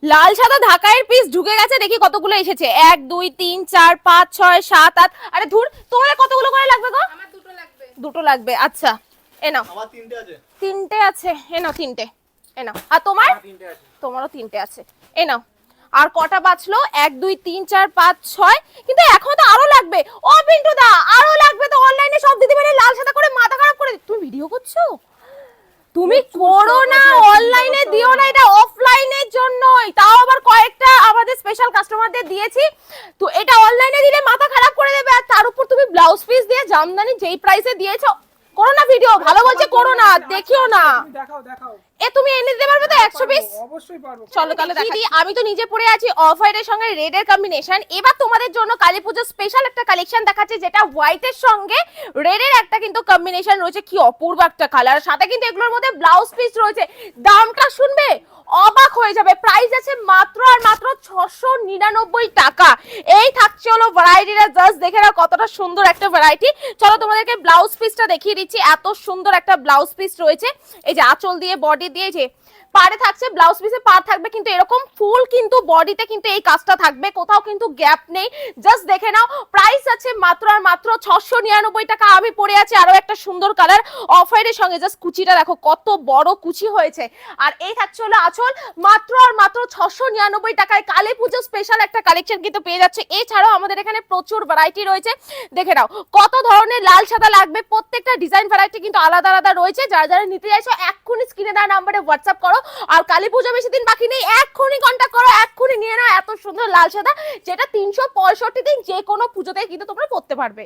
লাল সাদা ঢাকাইয়ের পিস ঢুকে গেছে, দেখি কতগুলো এসেছে। 1 2 3 4 5 6 7 8। আরে ধুর, তোমার কতগুলো করে লাগবে গো? আমার দুটো লাগবে। দুটো লাগবে, আচ্ছা এ নাও। আমার তিনটে আছে। তিনটে আছে, এ নাও তিনটে, এ নাও। আর তোমার? আমার তিনটে আছে। তোমারও তিনটে আছে, এ নাও। আর কটা বাঁচলো? 1 2 3 4 5 6। কিন্তু এখন তো আরো লাগবে। ও পিন্টু দা, আরো লাগবে তো। অনলাইনে সব দিদি মানে লাল সাদা করে মাথা খারাপ করে। তুমি ভিডিও করছো? তুমি করো না, অনলাইনে দিও না, এটা অফলাইনের জন্যই। তাও আবার কয়েকটা আমাদের স্পেশাল কাস্টমারদের দিয়েছি। তো এটা অনলাইনে দিলে মাথা খারাপ করে দেবে, আর তার উপর তুমি ব্লাউজ পিস দিয়ে জামদানি যেই প্রাইসে দিয়েছো। করো না ভিডিও, ভালো বলছে করো না, দেখিও না। দেখাও দেখাও। এ তুমি এনে দিতে পারবে তো 100 পিস? অবশ্যই পারবো। চলো তাহলে দেখাই। আমি তো নিজে পরে আছি অফ হোয়াইটের সঙ্গে রেড এর কম্বিনেশন। এবার তোমাদের জন্য কালীপুজোর স্পেশাল একটা কালেকশন দেখাচ্ছি, যেটা হোয়াইটের সঙ্গে রেড এর একটা কিন্তু কম্বিনেশন রয়েছে। কি অপূর্ব একটা কালার, সাথে কিন্তু এগুলোর মধ্যে ব্লাউজ পিস রয়েছে। দামটা শুনবে অবাক হয়ে যাবে। প্রাইস আছে মাত্র আর মাত্র 699 টাকা। এই থাকছে হলো ভ্যারাইটিটা, জাস্ট দেখে নাও কতটা সুন্দর একটা ভ্যারাইটি। চলো তোমাদেরকে ব্লাউজ পিসটা দেখিয়ে দিচ্ছি। এত সুন্দর একটা ব্লাউজ পিস রয়েছে। এই যে আঁচল দিয়ে বডি দিয়ে যে পাড়ে থাকছে, ব্লাউজ পিসে পাড় থাকবে কিন্তু এরকম ফুল, কিন্তু বডিতে কিন্তু এই কাজটা থাকবে, কোথাও কিন্তু গ্যাপ নেই। জাস্ট দেখে নাও। প্রাইস আছে মাত্র আর মাত্র 699 টাকা। আমি পরে আছি আরো একটা সুন্দর কালার অফ হোয়াইটের সঙ্গে। জাস্ট কুচিটা দেখো কত বড় কুচি হয়েছে। আর এই থাকছে হলো আঁচল, মাত্র আর মাত্র 699 টাকায় কালী পুজো স্পেশাল একটা কালেকশন কিন্তু পেয়ে যাচ্ছে। এছাড়াও আমাদের এখানে প্রচুর ভ্যারাইটি রয়েছে। দেখে নাও কত ধরনের লাল সাদা লাগবে, প্রত্যেকটা ডিজাইন ভ্যারাইটি কিন্তু আলাদা আলাদা রয়েছে। যারা যারা নিতে চাইছো এক্ষুনি স্ক্রিনে দেওয়া নাম্বারে হোয়াটসঅ্যাপ করো। আর কালী পুজো বেশি দিন বাকি নেই, এক্ষুনি কন্টাক্ট করো, এক্ষুনি নিয়ে নাও এত সুন্দর লাল সাদা, যেটা 365 দিন যে কোনো পুজোতে কিন্তু তোমরা পরতে পারবে।